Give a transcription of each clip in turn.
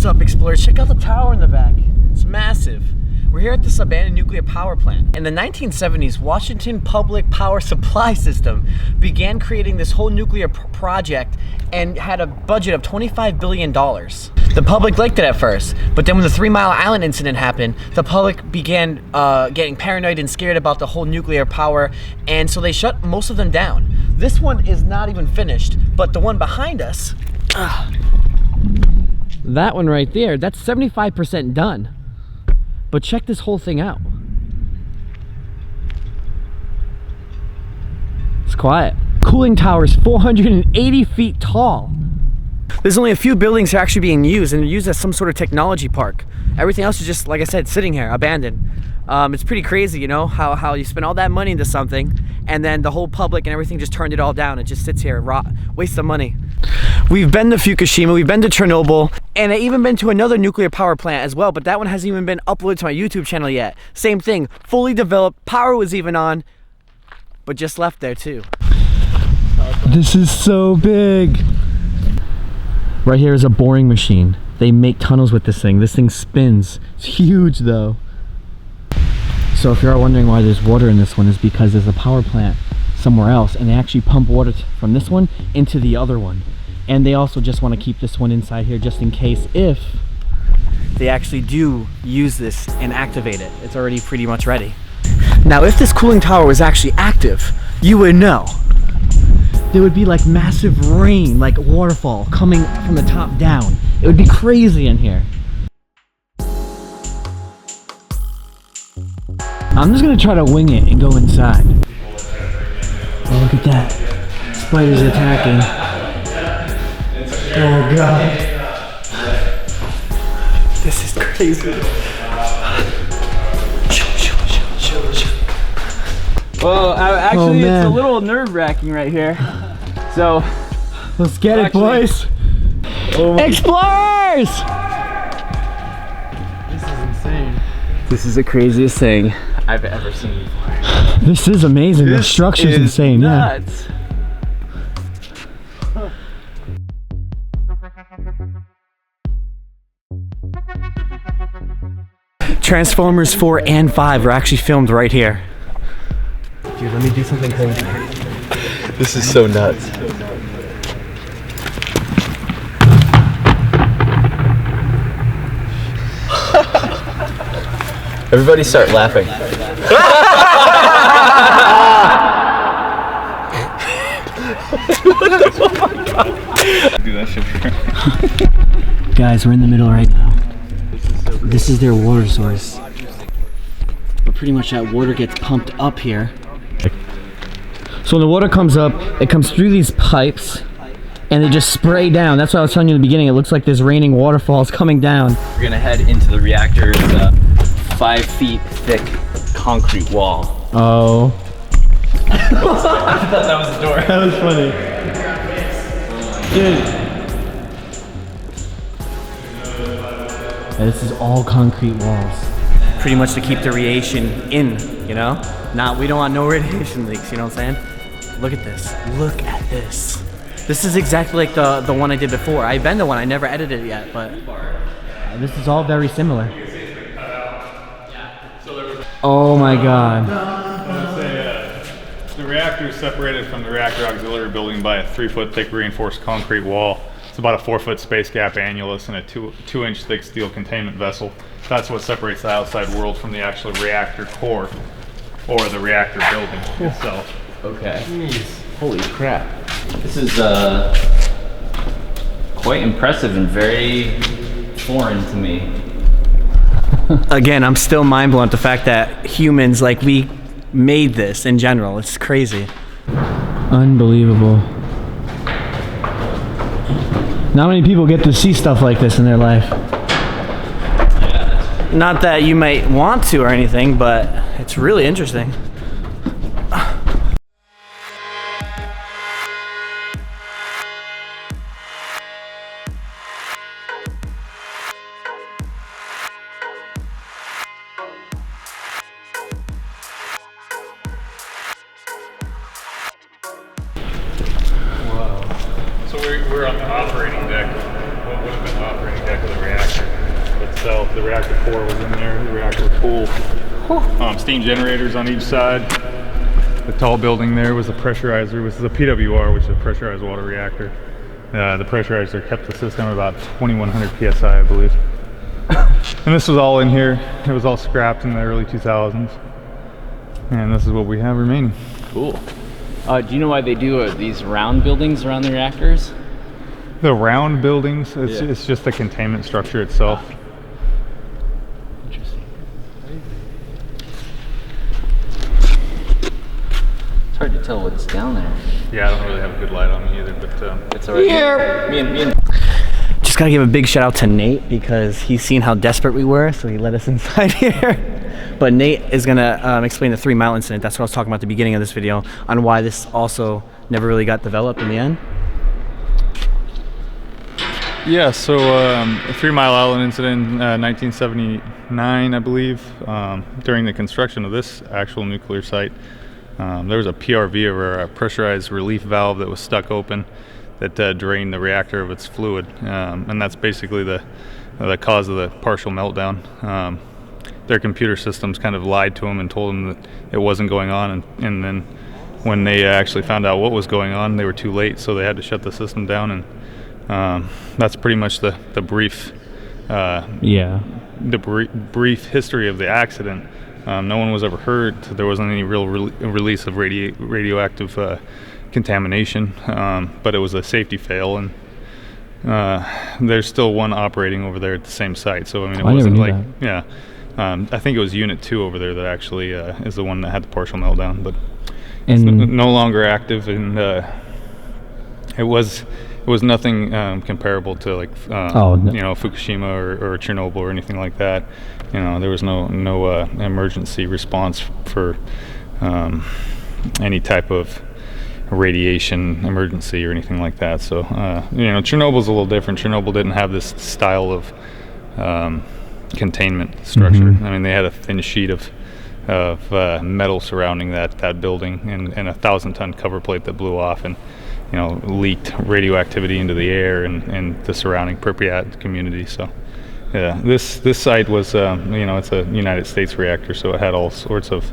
What's up, explorers? Check out the tower in the back. It's massive. We're here at this abandoned nuclear power plant. In the 1970s, Washington Public Power Supply System began creating this whole nuclear project and had a budget of $25 billion. The public liked it at first, but then when the 3 Mile Island incident happened, the public began getting paranoid and scared about the whole nuclear power, and so they shut most of them down. This one is not even finished, but the one behind us, that one right there, that's 75% done. But check this whole thing out. It's quiet. Cooling tower is 480 feet tall. There's only a few buildings that are actually being used, and they're used as some sort of technology park. Everything else is just, like I said, sitting here, abandoned. It's pretty crazy, you know, how you spend all that money into something, and then the whole public and everything just turned it all down. It just sits here, waste of money. We've been to Fukushima, we've been to Chernobyl, and I've even been to another nuclear power plant as well, but that one hasn't even been uploaded to my YouTube channel yet. Same thing, fully developed, power was even on, but just left there too. This is so big. Right here is a boring machine. They make tunnels with this thing. This thing spins. It's huge though. So if you're wondering why there's water in this one, is because there's a power plant somewhere else, and they actually pump water from this one into the other one. And they also just want to keep this one inside here just in case if they actually do use this and activate it. It's already pretty much ready. Now if this cooling tower was actually active, you would know. There would be like massive rain, like waterfall coming from the top down. It would be crazy in here. I'm just gonna try to wing it and go inside. Oh, look at that. Spiders attacking. Oh god. This is crazy. Well, actually, it's a little nerve-wracking right here. So, let's get it, boys. Oh. Explorers! This is insane. This is the craziest thing I've ever seen before. This is amazing. The structure's insane. Nuts. Yeah. Transformers 4 and 5 are actually filmed right here. Dude, let me do something crazy. This is so nuts. Everybody start laughing. Do that shit for Guys, we're in the middle right now. This is their water source. But pretty much that water gets pumped up here. So when the water comes up, it comes through these pipes and they just spray down. That's what I was telling you in the beginning. It looks like there's raining waterfalls coming down. We're gonna head into the reactor's 5 feet thick concrete wall. Oh. I thought that was the door. That was funny. Dude. This is all concrete walls. Pretty much to keep the radiation in, you know? We don't want no radiation leaks, you know what I'm saying? Look at this. Look at this. This is exactly like the one I did before. I've been to one, I never edited it yet, but this is all very similar. Oh my god. The reactor is separated from the reactor auxiliary building by a 3-foot thick reinforced concrete wall. It's about a 4-foot space gap annulus and a 2-inch thick steel containment vessel. That's what separates the outside world from the actual reactor core or the reactor building itself. Okay. Jeez. Holy crap. This is quite impressive and very foreign to me. Again, I'm still mind blown at the fact that humans, like, we made this in general. It's crazy. Unbelievable. Not many people get to see stuff like this in their life. Not that you might want to or anything, but it's really interesting. So we're on the operating deck. What would have been the operating deck of the reactor? The reactor core was in there, the reactor pool. Steam generators on each side. The tall building there was a pressurizer, which is a PWR, which is a pressurized water reactor. The pressurizer kept the system at about 2100 psi, I believe. And this was all in here. It was all scrapped in the early 2000s. And this is what we have remaining. Cool. Do you know why they do these round buildings around the reactors? The round buildings, it's just the containment structure itself. Interesting. It's hard to tell what's down there. Yeah, I don't really have a good light on me either, but It's alright. Me and Just gotta give a big shout out to Nate because he's seen how desperate we were, so he let us inside here. But Nate is gonna explain the 3 Mile incident. That's what I was talking about at the beginning of this video, on why this also never really got developed in the end. yeah, so a 3 Mile Island incident in 1979, I believe, during the construction of this actual nuclear site. There was a PRV, or a pressurized relief valve, that was stuck open that drained the reactor of its fluid, and that's basically the cause of the partial meltdown. Their computer systems kind of lied to them and told them that it wasn't going on, and then when they actually found out what was going on, they were too late, so they had to shut the system down. And that's pretty much the brief brief history of the accident. No one was ever hurt. There wasn't any real release of radioactive contamination, but it was a safety fail, and there's still one operating over there at the same site. So I mean, it wasn't like I think it was Unit 2 over there that actually is the one that had the partial meltdown, but it's no longer active, and it was nothing comparable to like you know, Fukushima or Chernobyl or anything like that. You know, there was no emergency response for any type of radiation emergency or anything like that. So you know, Chernobyl's a little different. Chernobyl didn't have this style of containment structure. I mean, they had a thin sheet of metal surrounding that building, and a 1,000-ton cover plate that blew off and, you know, leaked radioactivity into the air and the surrounding Pripyat community. So yeah, this site was you know, it's a United States reactor, so it had all sorts of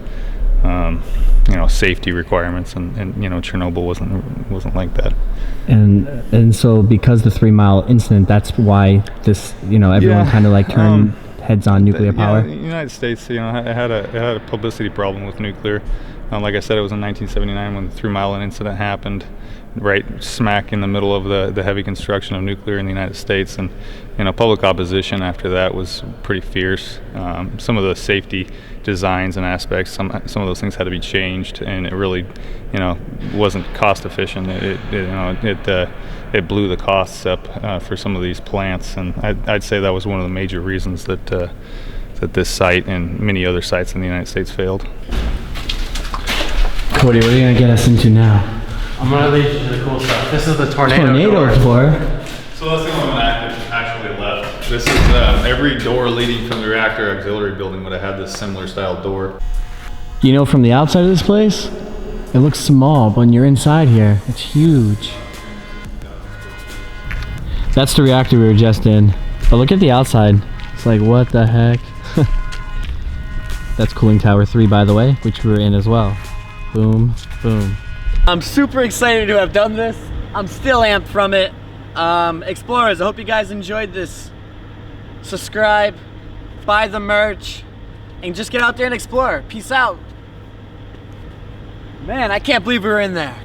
you know, safety requirements, and you know, Chernobyl wasn't like that. And so because the 3 Mile incident, that's why this, you know, everyone kind of like turned heads on nuclear power. Yeah, the United States, you know, it had a publicity problem with nuclear. Like I said, it was in 1979 when the 3 Mile incident happened, right smack in the middle of the heavy construction of nuclear in the United States, and you know, public opposition after that was pretty fierce. Some of the safety designs and aspects, some of those things had to be changed, and it really, you know, wasn't cost efficient. It blew the costs up for some of these plants, and I'd say that was one of the major reasons that that this site and many other sites in the United States failed. Cody, what are you gonna get us into now? I'm gonna lead you to the cool stuff. This is the tornado Tour. So that's the only one that actually left. This is every door leading from the reactor auxiliary building would have had this similar style door. You know, from the outside of this place, it looks small, but when you're inside here, it's huge. That's the reactor we were just in. But look at the outside. It's like, what the heck? That's cooling tower 3, by the way, which we were in as well. Boom, boom. I'm super excited to have done this. I'm still amped from it. Explorers, I hope you guys enjoyed this. Subscribe, buy the merch, and just get out there and explore. Peace out. Man, I can't believe we were in there.